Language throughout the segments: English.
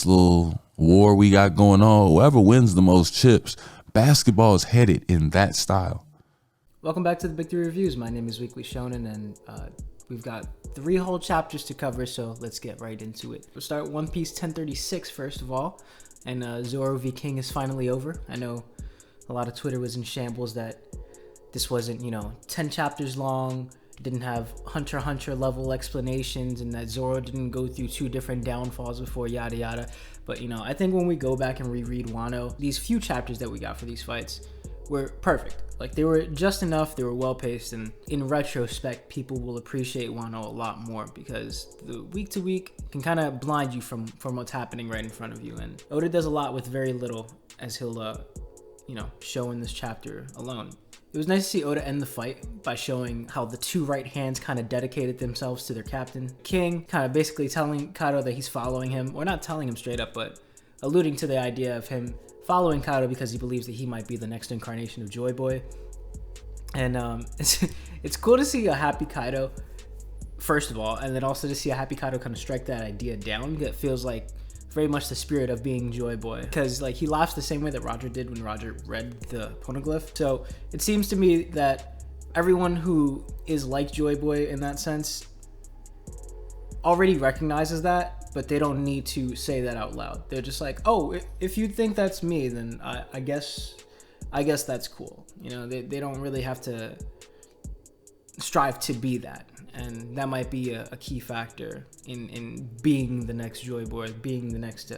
this little war we got going on, whoever wins the most chips, basketball is headed in that style. Welcome back to the Big Three Reviews. My name is Weekly Shonen, and we've got 3 whole chapters to cover, so let's get right into it. We'll start One Piece 1036 first of all, and Zoro v King is finally over. I know a lot of Twitter was in shambles that this wasn't, 10 chapters long, didn't have Hunter x Hunter level explanations, and that Zoro didn't go through 2 different downfalls before yada yada. But, I think when we go back and reread Wano, these few chapters that we got for these fights were perfect. Like, they were just enough, they were well paced, and in retrospect, people will appreciate Wano a lot more because the week to week can kind of blind you from what's happening right in front of you. And Oda does a lot with very little, as he'll, show in this chapter alone. It was nice to see Oda end the fight by showing how the 2 right hands kind of dedicated themselves to their captain. King kind of basically telling Kaido that he's following him, or not telling him straight up, but alluding to the idea of him following Kaido because he believes that he might be the next incarnation of Joy Boy. And it's cool to see a happy Kaido, first of all, and then also to see a happy Kaido kind of strike that idea down. That feels like very much the spirit of being Joy Boy, because like he laughs the same way that Roger did when Roger read the poneglyph. So it seems to me that everyone who is like Joy Boy in that sense already recognizes that, but they don't need to say that out loud. They're just like, oh, if you think that's me, then I guess that's cool. They don't really have to strive to be that. And that might be a key factor in being the next Joy Boy, being the next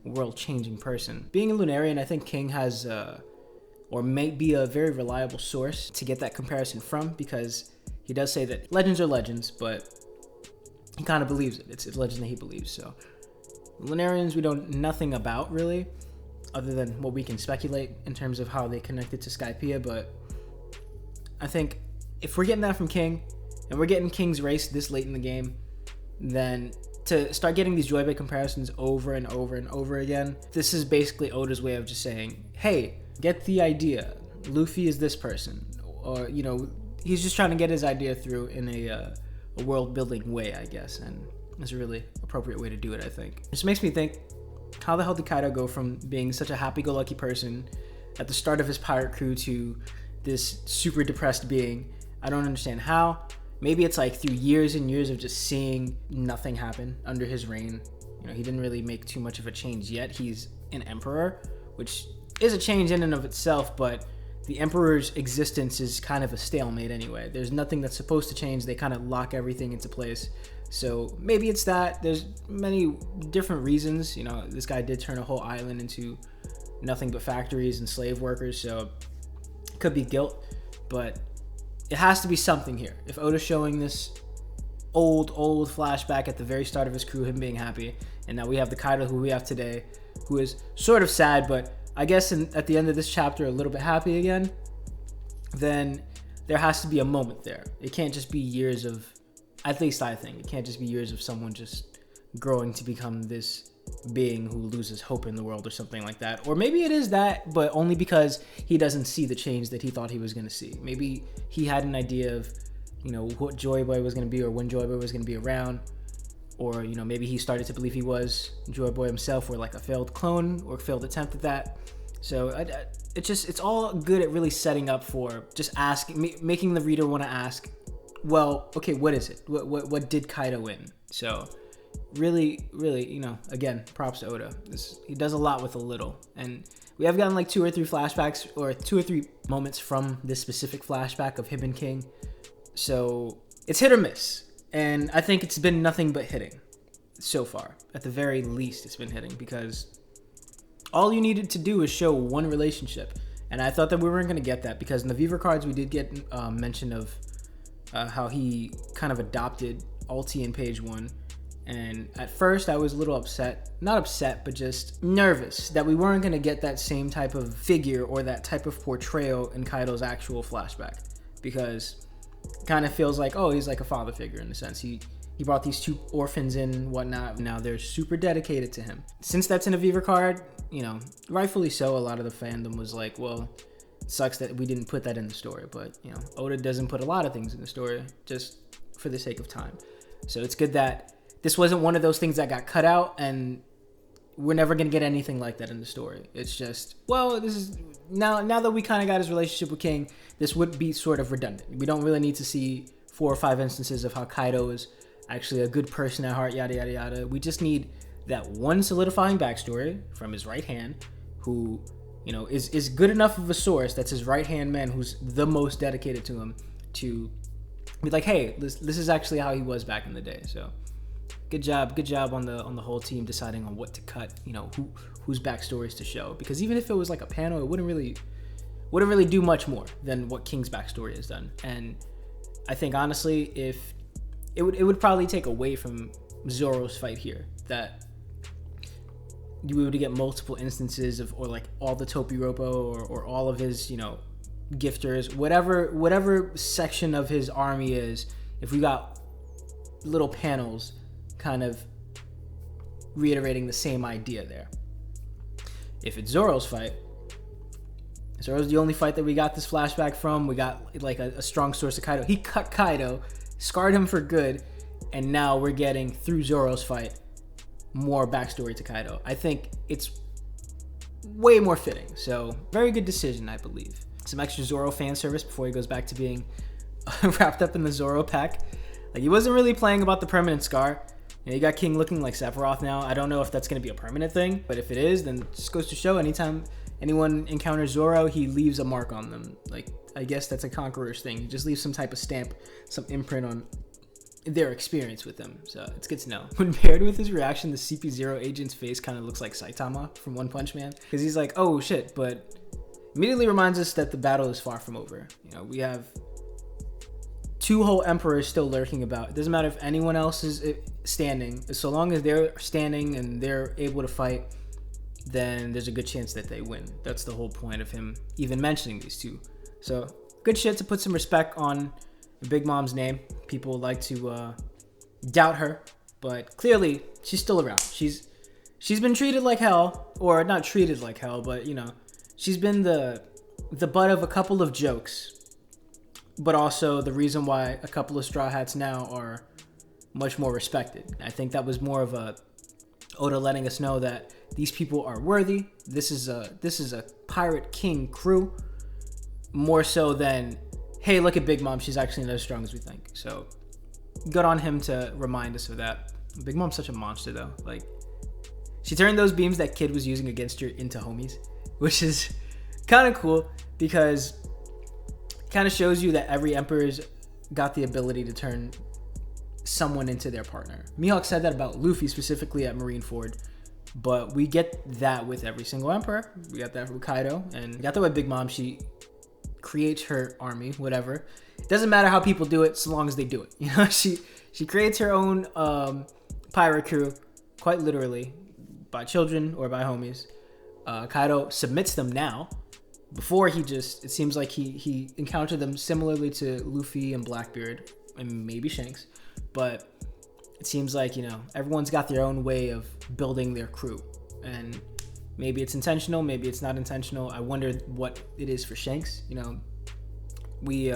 world-changing person. Being a Lunarian, I think King has, or may be a very reliable source to get that comparison from, because he does say that legends are legends, but he kind of believes it. It's a legend that he believes. So Lunarians we know nothing about, really, other than what we can speculate in terms of how they connected to Skypiea. But I think if we're getting that from King, and we're getting King's race this late in the game, then to start getting these Joy Boy comparisons over and over and over again, this is basically Oda's way of just saying, hey, get the idea. Luffy is this person. Or, he's just trying to get his idea through in a world-building way, I guess. And it's a really appropriate way to do it, I think. It just makes me think, how the hell did Kaido go from being such a happy-go-lucky person at the start of his pirate crew to this super depressed being? I don't understand how. Maybe it's like through years and years of just seeing nothing happen under his reign. He didn't really make too much of a change yet. He's an emperor, which is a change in and of itself, but the emperor's existence is kind of a stalemate anyway. There's nothing that's supposed to change. They kind of lock everything into place. So maybe it's that. There's many different reasons. This guy did turn a whole island into nothing but factories and slave workers, so it could be guilt, but it has to be something here. If Oda's showing this old flashback at the very start of his crew, him being happy, and now we have the Kaido who we have today, who is sort of sad, but I guess at the end of this chapter a little bit happy again, then there has to be a moment there. It can't just be years of, at least I think, it can't just be years of someone just growing to become this being who loses hope in the world or something like that. Or maybe it is that, but only because he doesn't see the change that he thought he was going to see. Maybe he had an idea of, what Joy Boy was going to be, or when Joy Boy was going to be around. Or, maybe he started to believe he was Joy Boy himself, or like a failed clone or failed attempt at that. So it's all good at really setting up for just making the reader want to ask, well, okay, what is it? What did Kaido win? So really, again, props to Oda. He does a lot with a little. And we have gotten like 2 or 3 flashbacks, or 2 or 3 moments from this specific flashback of him and King. So it's hit or miss. And I think it's been nothing but hitting so far. At the very least, it's been hitting, because all you needed to do is show one relationship. And I thought that we weren't going to get that, because in the Viver cards, we did get mention of how he kind of adopted Alti in page 1. And at first I was a little upset, not upset, but just nervous that we weren't going to get that same type of figure or that type of portrayal in Kaido's actual flashback, because it kind of feels like, oh, he's like a father figure in a sense. He brought these 2 orphans in and whatnot. Now they're super dedicated to him. Since that's in a Viver card, rightfully so, a lot of the fandom was like, well, it sucks that we didn't put that in the story. But, Oda doesn't put a lot of things in the story just for the sake of time. So it's good that this wasn't one of those things that got cut out and we're never gonna get anything like that in the story. It's just, well, this is now that we kind of got his relationship with King, this would be sort of redundant. We don't really need to see 4 or 5 instances of how Kaido is actually a good person at heart, yada yada yada. We just need that one solidifying backstory from his right hand, who, you know, is good enough of a source, that's his right hand man who's the most dedicated to him, to be like, hey, this is actually how he was back in the day. So good job on the whole team deciding on what to cut, you know, whose backstories to show, because even if it was like a panel, it wouldn't really do much more than what King's backstory has done. And I think honestly, if it would probably take away from Zoro's fight here, that you would get multiple instances of, or like all the Topiropo or all of his, you know, gifters, whatever section of his army is, if we got little panels kind of reiterating the same idea there. If it's Zoro's fight, Zoro's the only fight that we got this flashback from. We got like a strong source of Kaido. He cut Kaido, scarred him for good, and now we're getting, through Zoro's fight, more backstory to Kaido. I think it's way more fitting. So very good decision, I believe. Some extra Zoro fan service before he goes back to being wrapped up in the Zoro pack. Like, he wasn't really playing about the permanent scar. You know, you got King looking like Sephiroth now. I don't know if that's going to be a permanent thing, but if it is, then it just goes to show anytime anyone encounters Zoro, he leaves a mark on them. Like, I guess that's a Conqueror's thing. He just leaves some type of stamp, some imprint on their experience with them. So it's good to know. When paired with his reaction, the CP0 agent's face kind of looks like Saitama from One Punch Man, because he's like, oh shit, but immediately reminds us that the battle is far from over. You know, we have 2 whole emperors still lurking about. It doesn't matter if anyone else is standing, so long as they're standing and they're able to fight, then there's a good chance that they win. That's the whole point of him even mentioning these 2. So good shit to put some respect on Big Mom's name. People like to doubt her, but clearly she's still around. She's been treated like hell, or not treated like hell, but you know, she's been the butt of a couple of jokes, but also the reason why a couple of Straw Hats now are much more respected. I think that was more of a Oda letting us know that these people are worthy. This is a Pirate King crew, more so than, hey, look at Big Mom, she's actually not as strong as we think. So good on him to remind us of that. Big Mom's such a monster though. Like, she turned those beams that Kid was using against her into homies, which is kind of cool, because it kind of shows you that every emperor's got the ability to turn someone into their partner. Mihawk said that about Luffy specifically at Marineford, but we get that with every single emperor. We got that with Kaido, and we got that with Big Mom. She creates her army, whatever. It doesn't matter how people do it, so long as they do it. You know, she creates her own pirate crew, quite literally, by children or by homies. Kaido submits them now. Before, it seems like he encountered them similarly to Luffy and Blackbeard and maybe Shanks, but it seems like, you know, everyone's got their own way of building their crew, and maybe it's intentional, maybe it's not intentional. I wonder what it is for Shanks. You know, we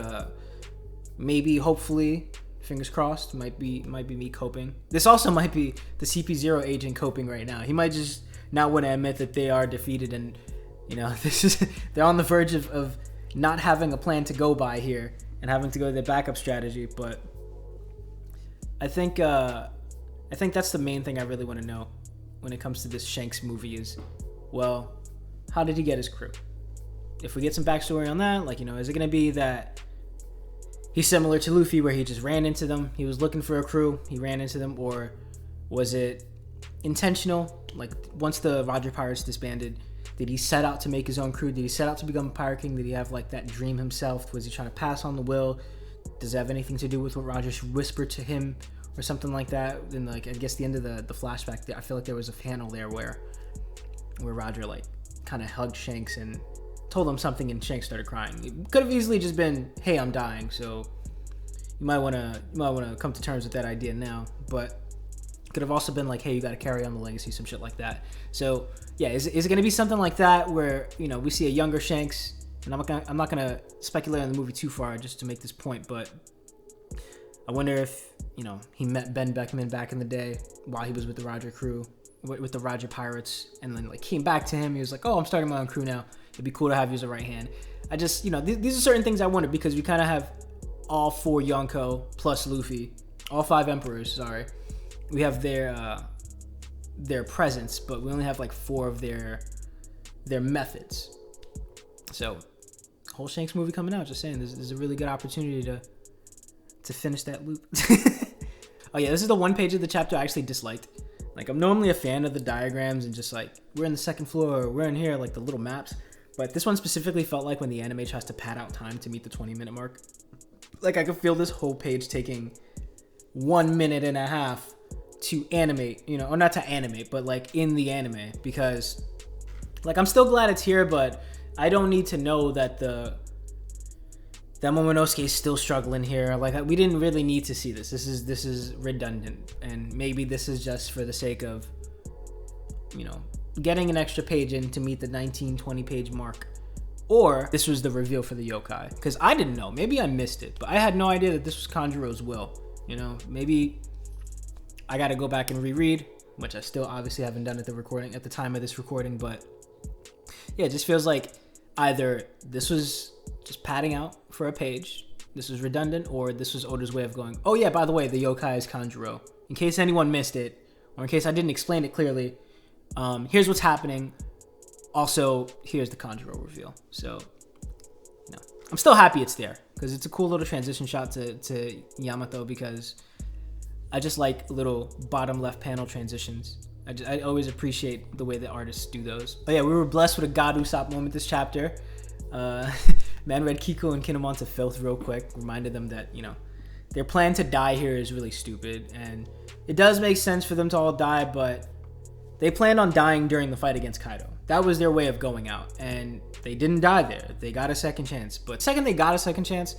maybe, hopefully, fingers crossed, might be me coping. This also might be the CP0 agent coping right now. He might just not want to admit that they are defeated, and you know, they're on the verge of not having a plan to go by here and having to go to their backup strategy. But I think that's the main thing I really want to know when it comes to this Shanks movie is, well, how did he get his crew? If we get some backstory on that, like, you know, is it going to be that he's similar to Luffy where he just ran into them, he was looking for a crew, he ran into them, or was it intentional? Like, once the Roger Pirates disbanded, did he set out to make his own crew? Did he set out to become a Pirate King? Did he have like that dream himself? Was he trying to pass on the will? Does it have anything to do with what Roger whispered to him or something like that? And like, I guess the end of the flashback, I feel like there was a panel there where Roger like kind of hugged Shanks and told him something, and Shanks started crying. It could have easily just been, hey, I'm dying. So you might want to come to terms with that idea now, but it could have also been like, hey, you got to carry on the legacy, some shit like that. So yeah, is it going to be something like that where, you know, we see a younger Shanks? And I'm not gonna speculate on the movie too far just to make this point, but I wonder if, you know, he met Ben Beckman back in the day while he was with the Roger crew. with the Roger Pirates, and then like came back to him. He was like, "Oh, I'm starting my own crew now. It'd be cool to have you as a right hand." I just, these are certain things I wonder, because we kind of have all 4 Yonko plus Luffy, all 5 Emperors. Sorry, we have their presence, but we only have like 4 of their methods. So, whole Shanks movie coming out. Just saying, this is a really good opportunity to finish that loop. Oh yeah, this is the one page of the chapter I actually disliked. Like, I'm normally a fan of the diagrams and just like, we're in the second floor, we're in here, like the little maps. But this one specifically felt like when the anime tries to pad out time to meet the 20-minute mark. Like, I could feel this whole page taking 1.5 minutes to animate, or not to animate, but like in the anime. Because, like, I'm still glad it's here, but I don't need to know that that Momonosuke is still struggling here. Like, we didn't really need to see this. This is redundant, and maybe this is just for the sake of, getting an extra page in to meet the 19-20 page mark. Or this was the reveal for the yokai, because I didn't know. Maybe I missed it, but I had no idea that this was Kanjuro's will. Maybe I got to go back and reread, which I still obviously haven't done at the time of this recording. But yeah, it just feels like either this was just padding out for a page, this was redundant, or this was Oda's way of going, oh yeah, by the way, the yokai is Kanjuro. In case anyone missed it, or in case I didn't explain it clearly, here's what's happening. Also, here's the Kanjuro reveal. So, I'm still happy it's there, because it's a cool little transition shot to Yamato, because I just like little bottom left panel transitions. I always appreciate the way the artists do those. But yeah, we were blessed with a God Usopp moment this chapter. Man read Kiko and Kinemon to filth real quick, reminded them that, their plan to die here is really stupid, and it does make sense for them to all die, but they planned on dying during the fight against Kaido. That was their way of going out, and they didn't die there. They got a second chance, but second they got a second chance,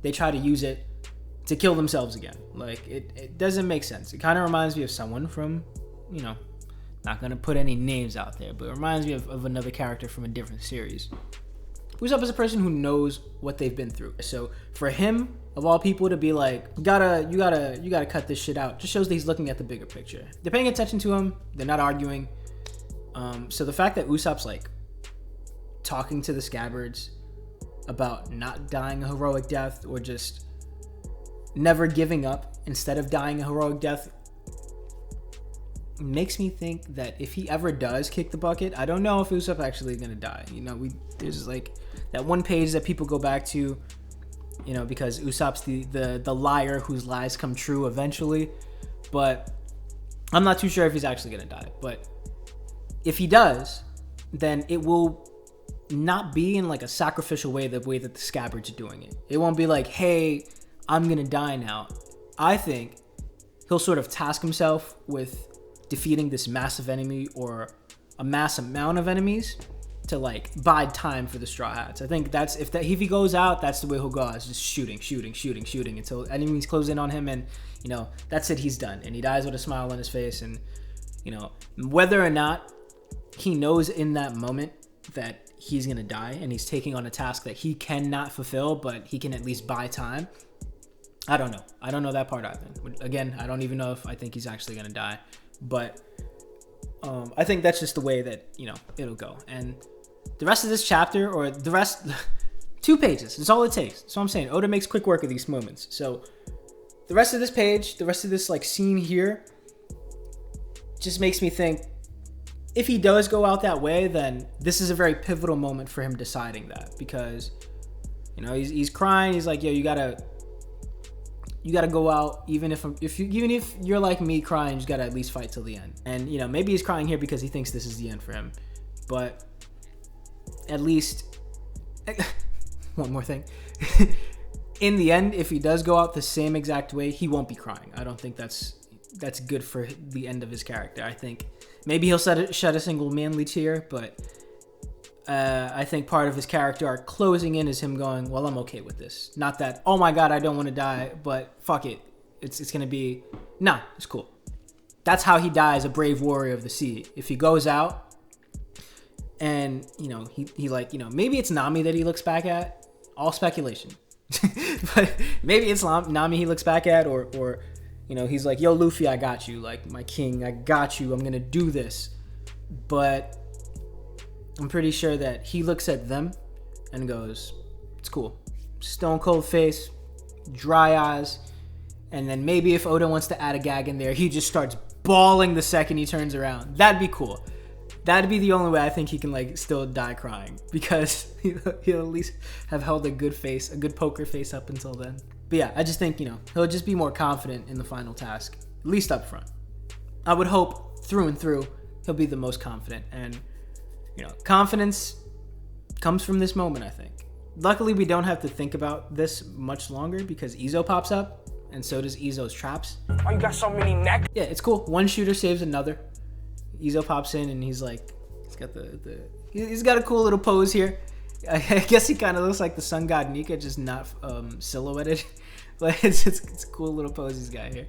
they try to use it to kill themselves again. Like, it doesn't make sense. It kind of reminds me of someone from, not going to put any names out there, but it reminds me of another character from a different series. Usopp is a person who knows what they've been through. So for him, of all people, to be like, you gotta cut this shit out, just shows that he's looking at the bigger picture. They're paying attention to him. They're not arguing. So the fact that Usopp's like talking to the scabbards about not dying a heroic death, or just never giving up instead of dying a heroic death, makes me think that if he ever does kick the bucket, I don't know if Usopp actually gonna die. There's like that one page that people go back to, because Usopp's the liar whose lies come true eventually. But I'm not too sure if he's actually gonna die. But if he does, then it will not be in like a sacrificial way, the way that the scabbards are doing it. It won't be like, hey, I'm gonna die now. I think he'll sort of task himself with defeating this massive enemy, or a mass amount of enemies, to like bide time for the Straw Hats. I think that's if he goes out, that's the way he'll go. It's just shooting until enemies close in on him, and that's it. He's done, and he dies with a smile on his face. And whether or not he knows in that moment that he's gonna die and he's taking on a task that he cannot fulfill, but he can at least buy time. I don't know. I don't know that part either. Again, I don't even know if I think he's actually gonna die, but I think that's just the way that it'll go. And the rest of this chapter, or the rest, 2 pages, that's all it takes. So I'm saying Oda makes quick work of these moments. So the rest of this page, the rest of this like scene here, just makes me think, if he does go out that way, then this is a very pivotal moment for him deciding that, because he's crying. He's like, yo, you gotta go out, even if you're like me crying, you just gotta at least fight till the end. And maybe he's crying here because he thinks this is the end for him, but at least one more thing. In the end, if he does go out the same exact way, he won't be crying. I don't think that's good for the end of his character. I think maybe he'll shed a single manly tear, but I think part of his character arc closing in is him going, well, I'm okay with this. Not that, oh my God, I don't want to die, but fuck it. It's going to be, nah, it's cool. That's how he dies, a brave warrior of the sea. If he goes out and, he like, maybe it's Nami that he looks back at. All speculation. But maybe it's Nami he looks back at, or You know, he's like, yo, Luffy, I got you. Like, my king, I got you. I'm going to do this. But I'm pretty sure that he looks at them and goes, it's cool. Stone cold face, dry eyes. And then maybe if Oda wants to add a gag in there, he just starts bawling the second he turns around. That'd be cool. That'd be the only way I think he can like still die crying, because he'll at least have held a good face, a good poker face up until then. But yeah, I just think, you know, he'll just be more confident in the final task, at least up front. I would hope through and through he'll be the most confident, and you know, confidence comes from this moment, I think. Luckily, we don't have to think about this much longer because Izo pops up, and so does Izo's traps. Oh, you got so many necks. Yeah, it's cool. One shooter saves another. Izo pops in and he's like, he's got a cool little pose here. I guess he kind of looks like the sun god Nika, just not silhouetted. But it's a cool little pose he's got here.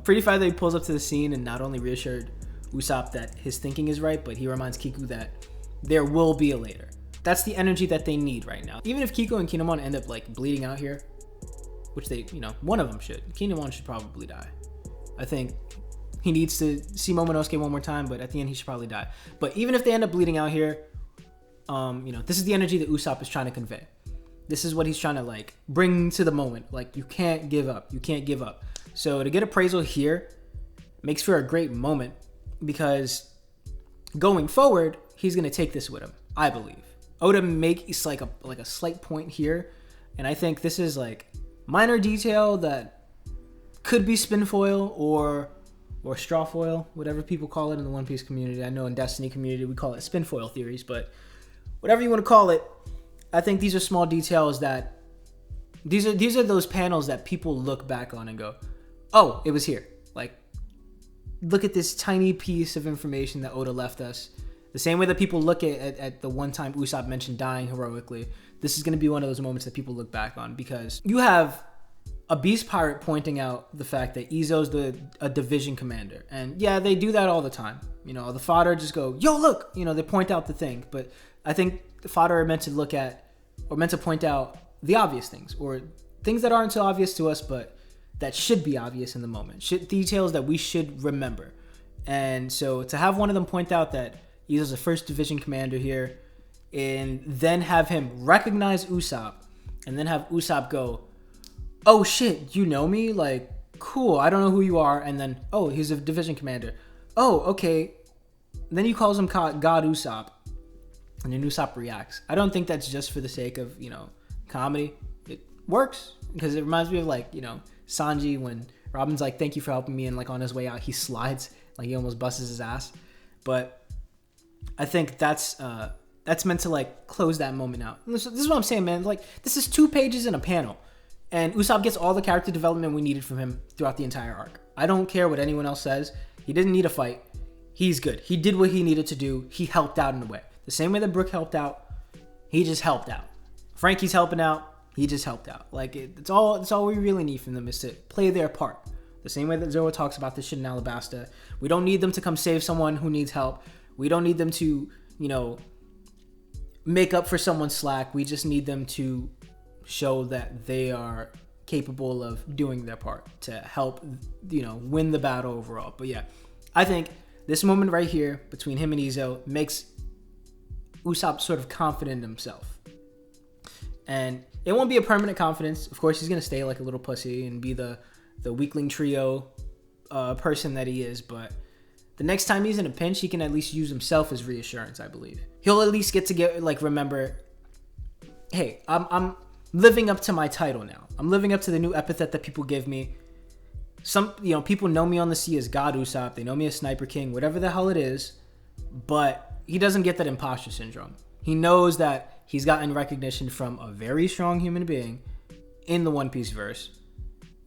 Pretty fine that he pulls up to the scene and not only reassured Usopp that his thinking is right, but he reminds Kiku that there will be a later. That's the energy that they need right now. Even if Kiko and Kinemon end up like bleeding out here, which they, you know, one of them should. Kinemon should probably die. I think he needs to see Momonosuke one more time, but at the end he should probably die. But even if they end up bleeding out here, you know, this is the energy that Usopp is trying to convey. This is what he's trying to like bring to the moment. Like, you can't give up. You can't give up. So to get appraisal here makes for a great moment, because going forward, he's going to take this with him, I believe. Oda makes like a slight point here, and I think this is like minor detail that could be spin foil or straw foil, whatever people call it in the One Piece community. I know in Destiny community we call it spin foil theories, but whatever you want to call it, I think these are small details that these are those panels that people look back on and go, oh, it was here. Like, look at this tiny piece of information that Oda left us. The same way that people look at the one time Usopp mentioned dying heroically, this is going to be one of those moments that people look back on, because you have a beast pirate pointing out the fact that Izo's a division commander. And yeah, they do that all the time. You know, the fodder just go, yo, look, you know, they point out the thing. But I think the fodder are meant to look at, or meant to point out the obvious things, or things that aren't so obvious to us, but that should be obvious in the moment. Details that we should remember. And so to have one of them point out that Izo's a first division commander here, and then have him recognize Usopp, and then have Usopp go, oh shit, you know me? Like, cool, I don't know who you are. And then, oh, he's a division commander. Oh, okay. And then he calls him God Usopp, and then Usopp reacts. I don't think that's just for the sake of, you know, comedy. It works, because it reminds me of, like, you know, Sanji when Robin's like, thank you for helping me, and like on his way out he slides, like he almost busts his ass. But I think that's meant to like close that moment out. This is what I'm saying, man. Like, this is 2 pages in a panel, and Usopp gets all the character development we needed from him throughout the entire arc. I don't care what anyone else says. He didn't need a fight. He's good. He did what he needed to do. He helped out in a way. The same way that Brook helped out, he just helped out. Frankie's helping out. He just helped out. Like, it's all we really need from them is to play their part. The same way that Zoro talks about this shit in Alabasta. We don't need them to come save someone who needs help. We don't need them to, you know, make up for someone's slack. We just need them to show that they are capable of doing their part to help, you know, win the battle overall. But yeah, I think this moment right here between him and Izo makes Usopp sort of confident in himself. And it won't be a permanent confidence. Of course, he's going to stay like a little pussy and be the weakling trio person that he is. But the next time he's in a pinch, he can at least use himself as reassurance, I believe. He'll at least remember, hey, I'm living up to my title now. I'm living up to the new epithet that people give me. People know me on the sea as God Usopp. They know me as Sniper King, whatever the hell it is. But he doesn't get that imposter syndrome. He knows that he's gotten recognition from a very strong human being in the One Piece verse.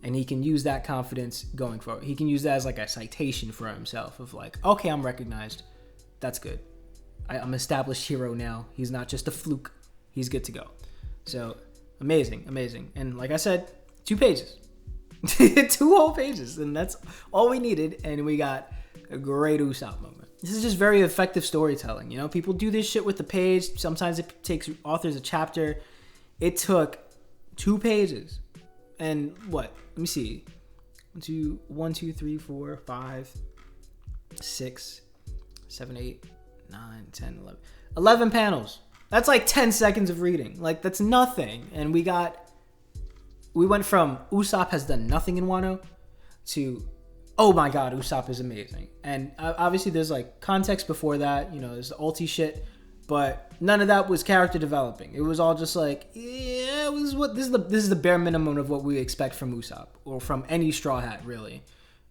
And he can use that confidence going forward. He can use that as like a citation for himself of like, okay, I'm recognized. That's good. I'm an established hero now. He's not just a fluke. He's good to go. So amazing. And like I said, 2 pages. 2 whole pages. And that's all we needed. And we got a great Usopp moment. This is just very effective storytelling. You know, people do this shit with the page. Sometimes it takes authors a chapter. It took 2 pages. And what? Let me see. 1, 2, 3, 4, 5, 6, 7, 8, 9, 10, 11. 11 panels. That's like 10 seconds of reading. Like, that's nothing. And we went from Usopp has done nothing in Wano to, oh my god, Usopp is amazing. And obviously there's like context before that, there's the ulti shit, but none of that was character developing. It was all just like, yeah, this is the bare minimum of what we expect from Usopp or from any Straw Hat, really.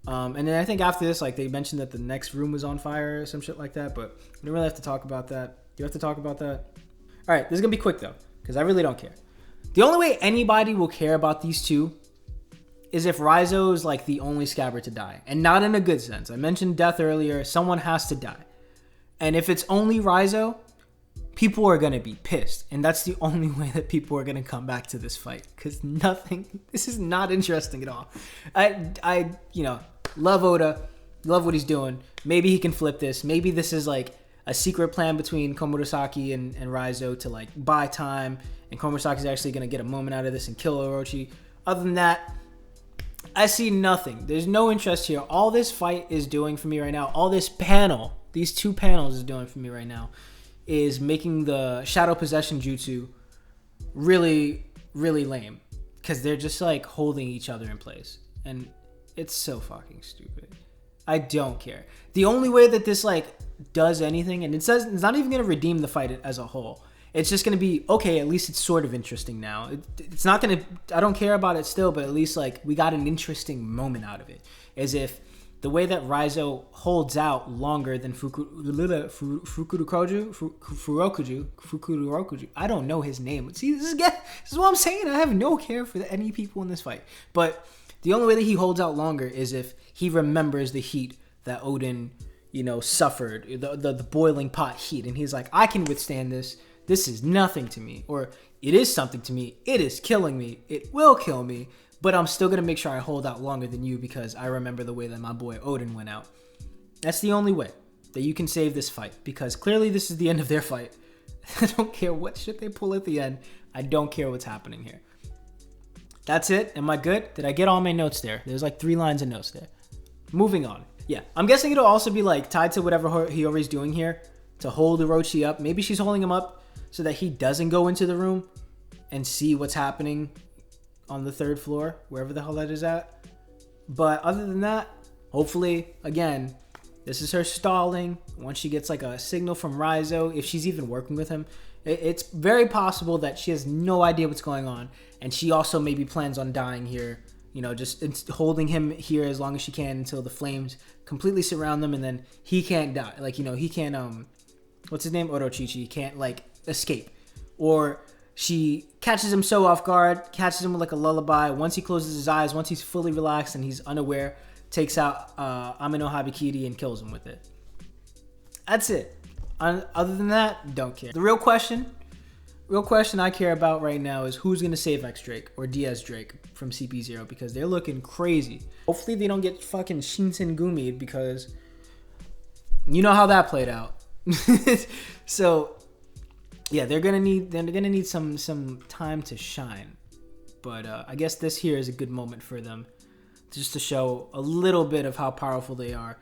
And then I think after this, like, they mentioned that the next room was on fire or some shit like that, but we don't really have to talk about that. Do you have to talk about that? All right, this is gonna be quick though, because I really don't care. The only way anybody will care about these two is if Raizo is like the only Scabbard to die, and not in a good sense. I mentioned death earlier. Someone has to die, and if it's only Raizo, people are gonna be pissed, and that's the only way that people are gonna come back to this fight. Because this is not interesting at all. I love Oda, love what he's doing. Maybe he can flip this. Maybe this is like a secret plan between Komurasaki and Raizo to like buy time, and Komurasaki's actually gonna get a moment out of this and kill Orochi. Other than that, I see nothing. There's no interest here. All this fight is doing for me right now, all this panel, these 2 panels is doing for me right now, is making the Shadow Possession Jutsu really, really lame. Because they're just like holding each other in place. And it's so fucking stupid. I don't care. The only way that this like does anything, and it says it's not even going to redeem the fight as a whole. It's just going to be, okay, at least it's sort of interesting now. It's not going to, I don't care about it still, but at least like we got an interesting moment out of it. As if the way that Raizo holds out longer than Fukurokuju. I don't know his name. See, this is what I'm saying. I have no care for any people in this fight. But the only way that he holds out longer is if he remembers the heat that Odin, suffered, the boiling pot heat. And he's like, I can withstand this. This is nothing to me. Or it is something to me. It is killing me. It will kill me. But I'm still going to make sure I hold out longer than you because I remember the way that my boy Odin went out. That's the only way that you can save this fight. Because clearly this is the end of their fight. I don't care what shit they pull at the end. I don't care what's happening here. That's it. Am I good? Did I get all my notes there? There's like 3 lines of notes there. Moving on. Yeah, I'm guessing it'll also be like tied to whatever Hiyori's doing here to hold Orochi up. Maybe she's holding him up so that he doesn't go into the room and see what's happening on the 3rd floor, wherever the hell that is at. But other than that, hopefully, again, this is her stalling. Once she gets like a signal from Raizo, if she's even working with him, it's very possible that she has no idea what's going on. And she also maybe plans on dying here, just holding him here as long as she can until the flames completely surround them, and then he can't die. Like, he can't, what's his name? Orochichi can't like escape. Or she catches him so off guard, catches him with like a lullaby. Once he closes his eyes, once he's fully relaxed and he's unaware, takes out Amino Habikiri and kills him with it. That's it. Other than that, don't care. The real question I care about right now is who's going to save X Drake or DS Drake from CP0, because they're looking crazy. Hopefully they don't get fucking Shinsen Gumi'd, because you know how that played out. So yeah, they're gonna need some time to shine. But I guess this here is a good moment for them, just to show a little bit of how powerful they are.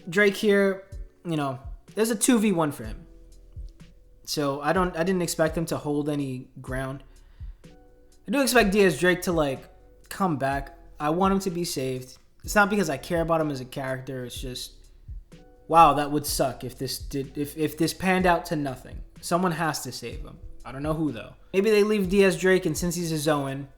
Drake here, there's a 2v1 for him. So I didn't expect him to hold any ground. I do expect DS Drake to like come back. I want him to be saved. It's not because I care about him as a character. It's just, wow, that would suck if this panned out to nothing. Someone has to save him. I don't know who though. Maybe they leave DS Drake, and since he's a Zoan,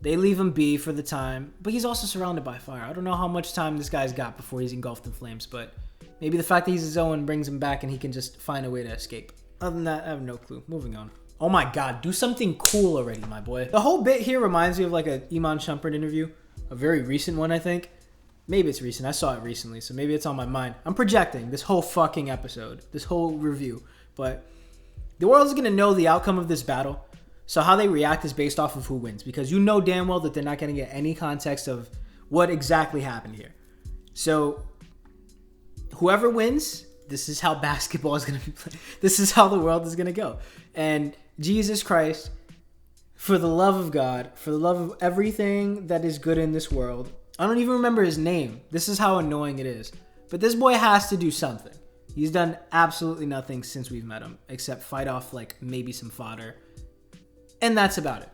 they leave him be for the time. But he's also surrounded by fire. I don't know how much time this guy's got before he's engulfed in flames, but maybe the fact that he's a Zoan brings him back and he can just find a way to escape. Other than that, I have no clue. Moving on. Oh my god, do something cool already, my boy. The whole bit here reminds me of like a Iman Shumpert interview. A very recent one, I think. Maybe it's recent. I saw it recently, so maybe it's on my mind. I'm projecting this whole fucking episode, this whole review. But the world is going to know the outcome of this battle. So how they react is based off of who wins. Because you know damn well that they're not going to get any context of what exactly happened here. So whoever wins, this is how basketball is going to be played. This is how the world is going to go. And Jesus Christ, for the love of God, for the love of everything that is good in this world, I don't even remember his name. This is how annoying it is. But this boy has to do something. He's done absolutely nothing since we've met him, except fight off like maybe some fodder. And that's about it.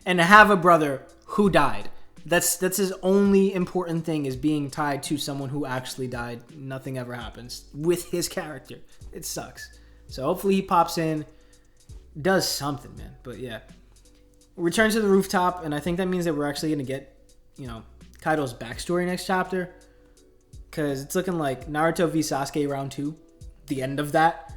And have a brother who died. That's his only important thing, is being tied to someone who actually died. Nothing ever happens with his character. It sucks. So hopefully he pops in, does something, man. But yeah. Return to the rooftop, and I think that means that we're actually going to get, Kaido's backstory next chapter. Because it's looking like Naruto v Sasuke round 2. The end of that.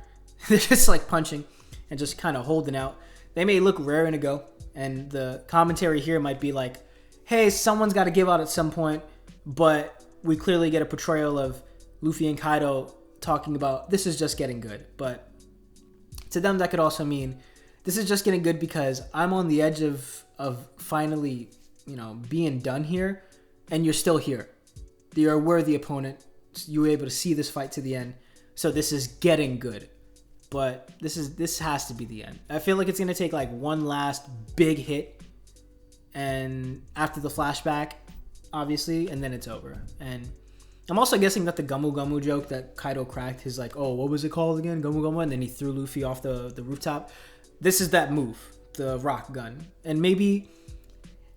They're just like punching and just kind of holding out. They may look raring to go. And the commentary here might be like, hey, someone's got to give out at some point. But we clearly get a portrayal of Luffy and Kaido talking about this is just getting good. But to them, that could also mean this is just getting good because I'm on the edge of finally, being done here. And you're still here. You're a worthy opponent. You were able to see this fight to the end. So this is getting good. But this has to be the end. I feel like it's going to take like one last big hit. And after the flashback, obviously, and then it's over. And I'm also guessing that the Gumu Gumu joke that Kaido cracked, his like, oh, what was it called again? Gumu Gumu. And then he threw Luffy off the rooftop. This is that move, the rock gun. And maybe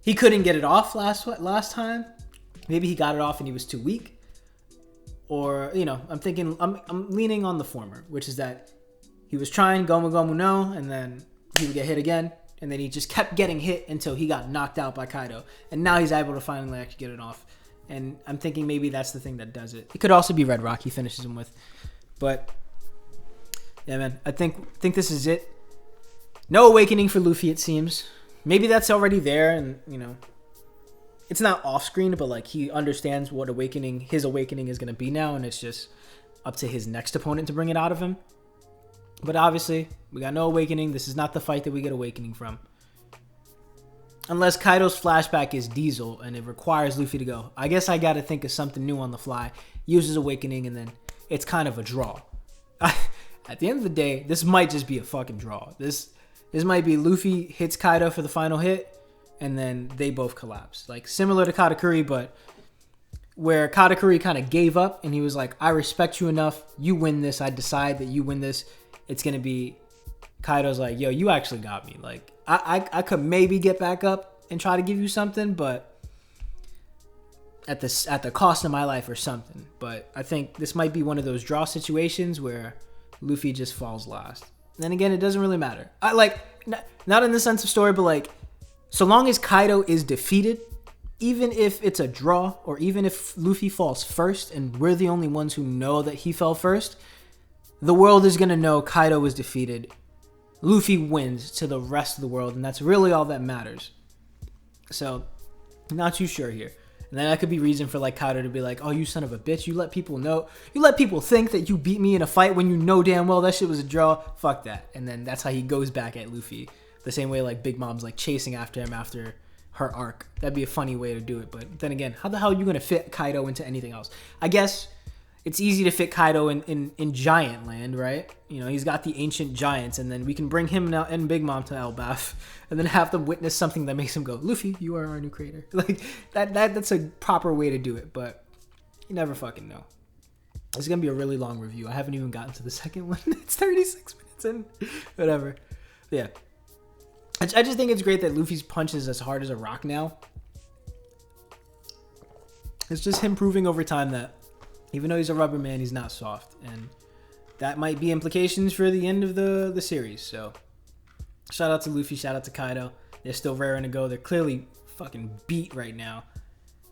he couldn't get it off last time. Maybe he got it off and he was too weak. Or, I'm leaning on the former, which is that he was trying Gomu Gomu no, and then he would get hit again. And then he just kept getting hit until he got knocked out by Kaido. And now he's able to finally actually get it off. And I'm thinking maybe that's the thing that does it. It could also be Red Rock he finishes him with. But, yeah, man, I think this is it. No awakening for Luffy, it seems. Maybe that's already there and, it's not off screen, but like he understands what his awakening is going to be now, and it's just up to his next opponent to bring it out of him. But obviously, we got no awakening. This is not the fight that we get awakening from. Unless Kaido's flashback is Diesel and it requires Luffy to go, I guess I got to think of something new on the fly, uses awakening, and then it's kind of a draw. At the end of the day, this might just be a fucking draw. This might be Luffy hits Kaido for the final hit, and then they both collapse. Like, similar to Katakuri, but where Katakuri kind of gave up, and he was like, I respect you enough. You win this. I decide that you win this. It's going to be Kaido's like, yo, you actually got me. Like, I could maybe get back up and try to give you something, but at the cost of my life or something. But I think this might be one of those draw situations where Luffy just falls last. And then again, it doesn't really matter. Not in the sense of story, but like, so long as Kaido is defeated, even if it's a draw, or even if Luffy falls first and we're the only ones who know that he fell first, the world is going to know Kaido was defeated. Luffy wins to the rest of the world, and that's really all that matters. So, not too sure here. And then that could be reason for like Kaido to be like, oh, you son of a bitch, you let people think that you beat me in a fight when you know damn well that shit was a draw. Fuck that. And then that's how he goes back at Luffy. The same way like Big Mom's like chasing after him after her arc. That'd be a funny way to do it. But then again, how the hell are you going to fit Kaido into anything else? I guess it's easy to fit Kaido in Giant Land, right? He's got the ancient giants, and then we can bring him now and Big Mom to Elbaf, and then have them witness something that makes him go, Luffy, you are our new creator. Like, that's a proper way to do it, but you never fucking know. It's going to be a really long review. I haven't even gotten to the second one. It's 36 minutes in. Whatever. Yeah. I just think it's great that Luffy's punch is as hard as a rock now. It's just him proving over time that even though he's a rubber man, he's not soft. And that might be implications for the end of the series. So, shout out to Luffy, shout out to Kaido. They're still raring to go. They're clearly fucking beat right now.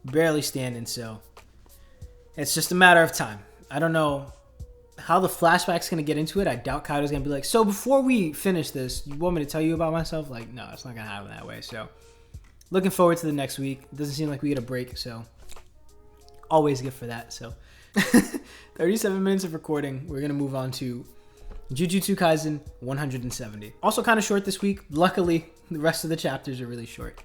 Barely standing, so it's just a matter of time. I don't know how the flashback's going to get into it. I doubt Kaido's going to be like, so before we finish this, you want me to tell you about myself? Like, no, it's not going to happen that way. So, looking forward to the next week. It doesn't seem like we get a break, so always good for that. So, 37 minutes of recording. We're going to move on to Jujutsu Kaisen 170. Also kind of short this week. Luckily, the rest of the chapters are really short.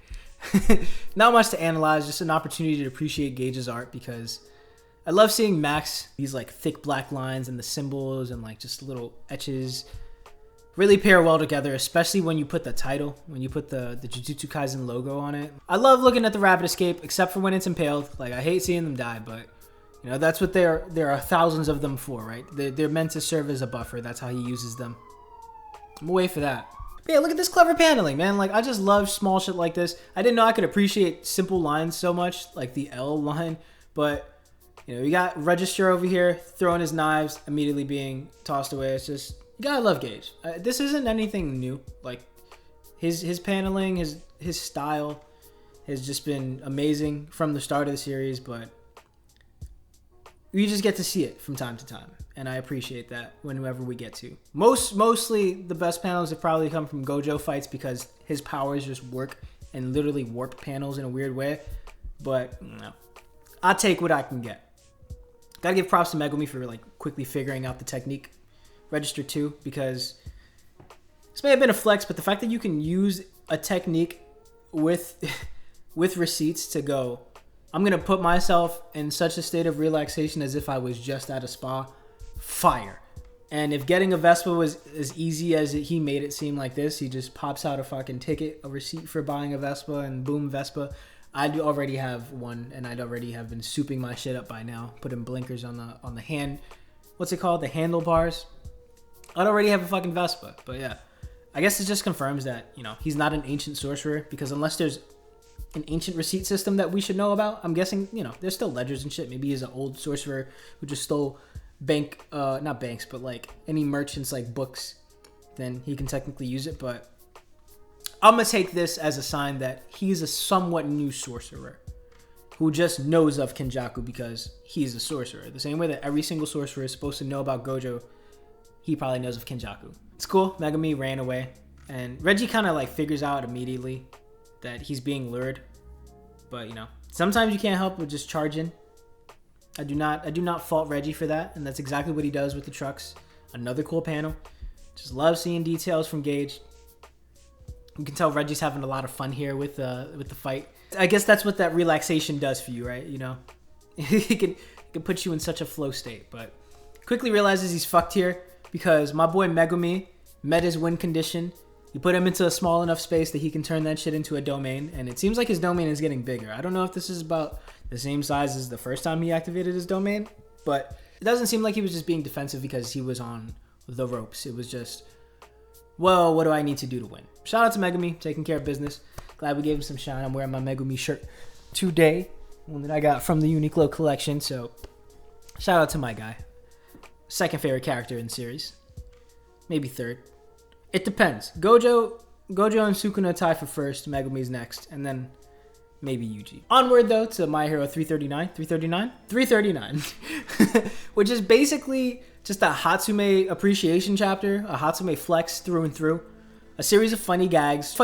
Not much to analyze, just an opportunity to appreciate Gage's art because I love seeing Max, these like thick black lines and the symbols and like just little etches. really pair well together, especially when you put the title, when you put the Jujutsu Kaisen logo on it. I love looking at the rabbit escape, except for when it's impaled. Like, I hate seeing them die, but you know, that's what there are thousands of them for, right? They're meant to serve as a buffer. That's how he uses them. I'm away for that. But yeah, look at this clever paneling, man. Like, I just love small shit like this. I didn't know I could appreciate simple lines so much, like the L line, but you know, you got Register over here throwing his knives, immediately being tossed away. It's just, you gotta love Gage. This isn't anything new. Like, his paneling, his style has just been amazing from the start of the series, but you just get to see it from time to time, and I appreciate that whenever we get to. Mostly the best panels have probably come from Gojo fights because his powers just work and literally warp panels in a weird way, but no, I'll take what I can get. Gotta give props to Megumi for like quickly figuring out the technique. Register 2, because this may have been a flex, but the fact that you can use a technique with receipts to go, I'm gonna put myself in such a state of relaxation as if I was just at a spa, fire. And if getting a Vespa was as easy as he made it seem like this, he just pops out a fucking ticket, a receipt for buying a Vespa, and boom, Vespa. I'd already have one, and I'd already have been souping my shit up by now, putting blinkers on the hand, what's it called, the handlebars. I'd already have a fucking Vespa. But yeah, I guess it just confirms that, you know, he's not an ancient sorcerer, because unless there's an ancient receipt system that we should know about, I'm guessing, you know, there's still ledgers and shit. Maybe he's an old sorcerer who just stole not banks, but like any merchants like books, then he can technically use it. But I'm gonna take this as a sign that he's a somewhat new sorcerer who just knows of Kenjaku because he's a sorcerer. The same way that every single sorcerer is supposed to know about Gojo, he probably knows of Kenjaku. It's cool. Megumi ran away, and Reggie kind of like figures out immediately that he's being lured. But you know, sometimes you can't help but just charge in. I do not fault Reggie for that, and that's exactly what he does with the trucks. Another cool panel. Just love seeing details from Gage. You can tell Reggie's having a lot of fun here with the fight. I guess that's what that relaxation does for you, right? You know, it can put you in such a flow state. But quickly realizes he's fucked here because my boy Megumi met his win condition. You put him into a small enough space that he can turn that shit into a domain, and it seems like his domain is getting bigger. I don't know if this is about the same size as the first time he activated his domain, but it doesn't seem like he was just being defensive because he was on the ropes. It was just, well, what do I need to do to win? Shout out to Megumi, taking care of business. Glad we gave him some shine. I'm wearing my Megumi shirt today, one that I got from the Uniqlo collection, so shout out to my guy. Second favorite character in the series. Maybe third. It depends. Gojo and Sukuna tie for first, Megumi's next, and then maybe Yuji. Onward, though, to My Hero 339, which is basically just a Hatsume appreciation chapter, a Hatsume flex through and through. A series of funny gags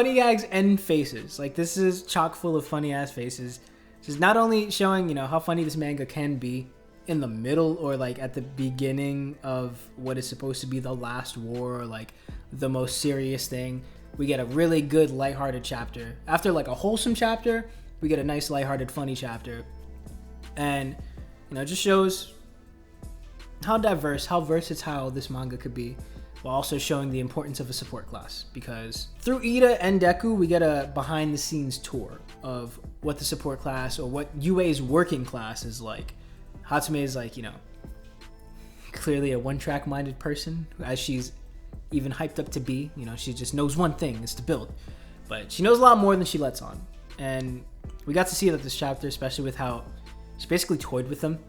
and faces. Like, this is chock full of funny ass faces. Just not only showing, you know, how funny this manga can be in the middle or like at the beginning of what is supposed to be the last war or like the most serious thing. We get a really good lighthearted chapter. After like a wholesome chapter, we get a nice lighthearted funny chapter. And, you know, it just shows how diverse, how versatile this manga could be, while also showing the importance of a support class. Because through Ida and Deku, we get a behind the scenes tour of what the support class or what UA's working class is like. Hatsume is like, you know, clearly a one-track minded person, as she's even hyped up to be. You know, she just knows one thing, is to build. But she knows a lot more than she lets on. And we got to see that this chapter, especially with how she basically toyed with them.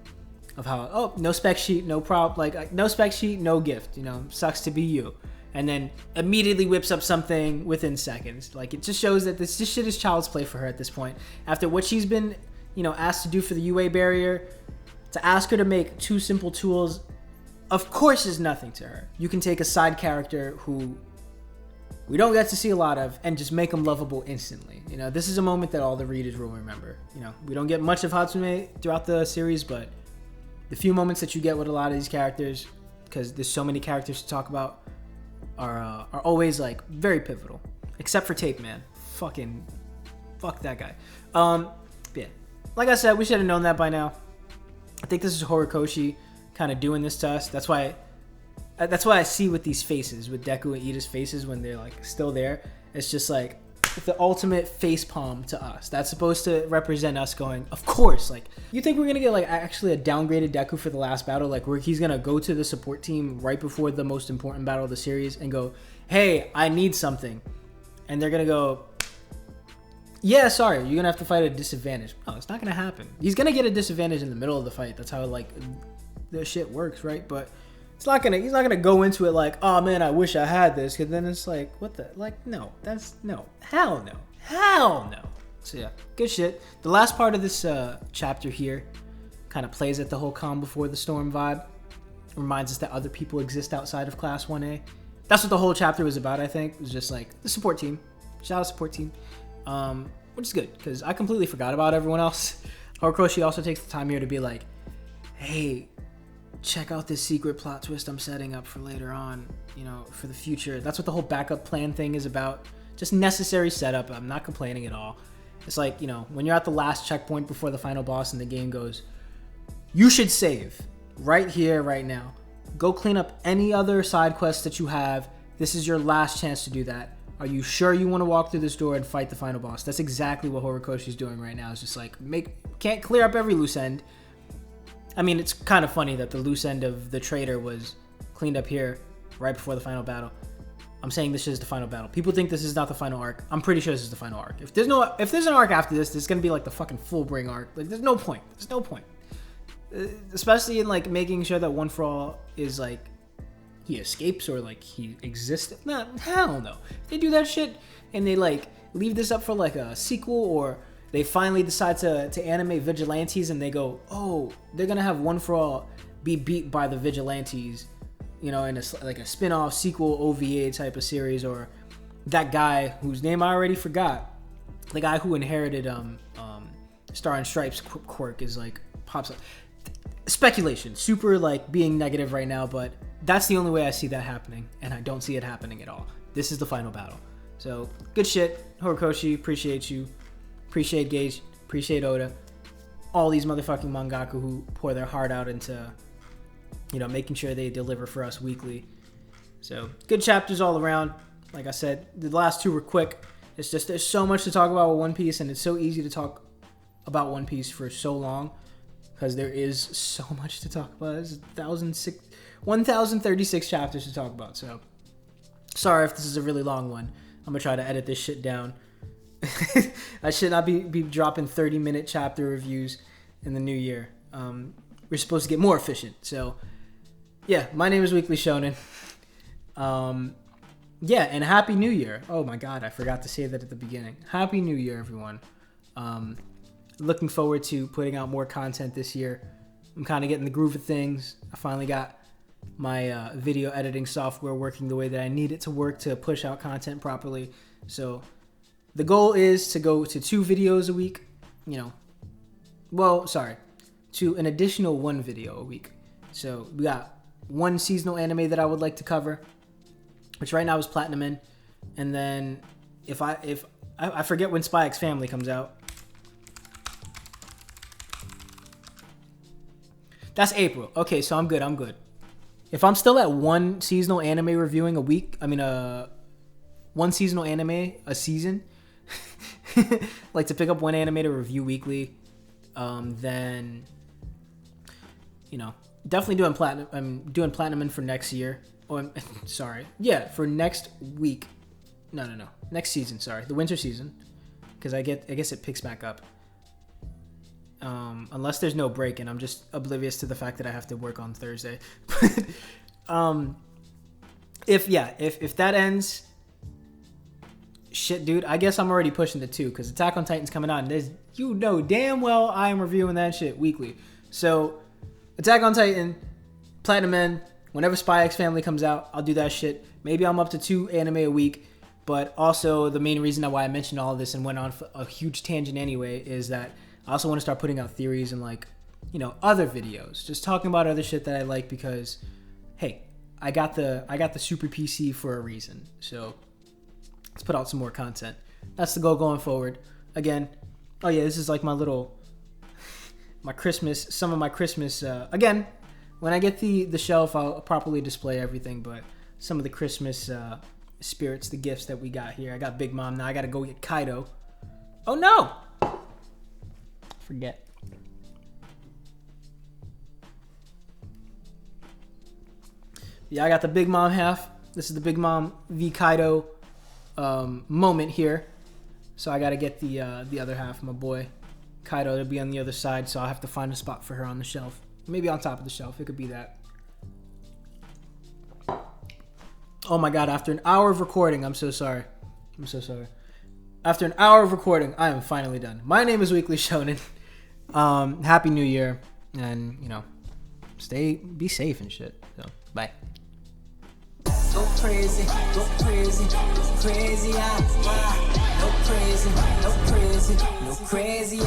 Of how, oh, no spec sheet, no prop, like no spec sheet, no gift, you know, sucks to be you. And then immediately whips up something within seconds. Like, it just shows that this shit is child's play for her at this point. After what she's been, you know, asked to do for the UA barrier, to ask her to make two simple tools, of course, is nothing to her. You can take a side character who we don't get to see a lot of and just make them lovable instantly. You know, this is a moment that all the readers will remember. You know, we don't get much of Hatsume throughout the series, but the few moments that you get with a lot of these characters, because there's so many characters to talk about, are always like very pivotal. Except for Tape Man. Fuck that guy. Yeah. Like I said, we should have known that by now. I think this is Horikoshi kind of doing this to us. That's why that's what I see with these faces, with Deku and Ida's faces when they're like still there. It's just like the ultimate face palm to us. That's supposed to represent us going, of course. Like, you think we're gonna get like actually a downgraded Deku for the last battle, like where he's gonna go to the support team right before the most important battle of the series and go, hey, I need something, and they're gonna go, yeah, sorry, you're gonna have to fight at a disadvantage. No, it's not gonna happen. He's gonna get a disadvantage in the middle of the fight. That's how like the shit works, right? But he's not gonna go into it like, oh man, I wish I had this, because then it's like, what the, like, no, that's, no, hell no, hell no. So yeah, good shit. The last part of this chapter here kind of plays at the whole calm before the storm vibe. Reminds us that other people exist outside of Class 1A. That's what the whole chapter was about, I think. It was just like the support team. Shout out support team. Which is good, because I completely forgot about everyone else. Horikoshi also takes the time here to be like, hey, check out this secret plot twist I'm setting up for later on, you know, for the future. That's what the whole backup plan thing is about. Just necessary setup. I'm not complaining at all. It's like, you know, when you're at the last checkpoint before the final boss and the game goes, you should save right here, right now. Go clean up any other side quests that you have. This is your last chance to do that. Are you sure you want to walk through this door and fight the final boss? That's exactly what Horikoshi's doing right now. It's just like, can't clear up every loose end. I mean, it's kind of funny that the loose end of the trader was cleaned up here right before the final battle. I'm saying this is the final battle. People think this is not the final arc. I'm pretty sure this is the final arc. If there's an arc after this, there's gonna be like the fucking full bring arc. Like, there's no point. There's no point. Especially in like making sure that One for All is like, he escapes or like he exists. No, hell no. If they do that shit and they like leave this up for like a sequel, or they finally decide to animate vigilantes and they go, oh, they're gonna have One for All be beat by the vigilantes, you know, in like a spin-off sequel OVA type of series, or that guy whose name I already forgot, the guy who inherited Star and Stripes quirk is like pops up. Speculation, super like being negative right now, but that's the only way I see that happening, and I don't see it happening at all. This is the final battle. So, good shit. Horikoshi, appreciate you. Appreciate Gage. Appreciate Oda. All these motherfucking mangaka who pour their heart out into, you know, making sure they deliver for us weekly. So, good chapters all around. Like I said, the last two were quick. It's just, there's so much to talk about with One Piece, and it's so easy to talk about One Piece for so long, because there is so much to talk about. There's 1,036 chapters to talk about. So, sorry if this is a really long one. I'm gonna try to edit this shit down. I should not be dropping 30-minute chapter reviews in the new year. We're supposed to get more efficient. So, yeah, my name is Weekly Shonen. Yeah, and Happy New Year. Oh my God, I forgot to say that at the beginning. Happy New Year, everyone. Looking forward to putting out more content this year. I'm kind of getting the groove of things. I finally got my video editing software working the way that I need it to work to push out content properly. So the goal is to go to 2 videos a week, you know. Well, sorry, to an additional 1 video a week. So we got 1 seasonal anime that I would like to cover, which right now is Platinum In. And then if I forget when Spy X Family comes out. That's April. Okay, so I'm good. If I'm still at 1 seasonal anime reviewing a week, 1 seasonal anime a season, like to pick up 1 anime to review weekly, then, you know, definitely doing platinum. I'm doing Platinum In for next year. Or sorry, yeah, for next week. No, next season. Sorry, the winter season, because I guess it picks back up. Unless there's no break and I'm just oblivious to the fact that I have to work on Thursday. If that ends, shit, dude, I guess I'm already pushing the 2, because Attack on Titan's coming out, and there's, you know damn well I am reviewing that shit weekly. So Attack on Titan, Platinum In, whenever Spy X Family comes out, I'll do that shit. Maybe I'm up to 2 anime a week, but also the main reason why I mentioned all of this and went on a huge tangent anyway is that I also want to start putting out theories and, like, you know, other videos, just talking about other shit that I like, because, hey, I got the super PC for a reason. So let's put out some more content. That's the goal going forward. Again, oh yeah, this is like my Christmas, again, When I get the shelf, I'll properly display everything. But some of the Christmas spirits, the gifts that we got here. I got Big Mom now. I gotta go get Kaido. Oh no! Forget. Yeah, I got the Big Mom half. This is the Big Mom v Kaido moment here. So I gotta get the other half, my boy Kaido, to be on the other side. So I'll have to find a spot for her on the shelf. Maybe on top of the shelf. It could be that. Oh my god, after an hour of recording, I'm so sorry. I'm so sorry. After an hour of recording, I am finally done. My name is Weekly Shonen. Happy New Year. And, you know, be safe and shit. So, bye. Go crazy, go crazy, go crazy, go crazy, go crazy, go crazy,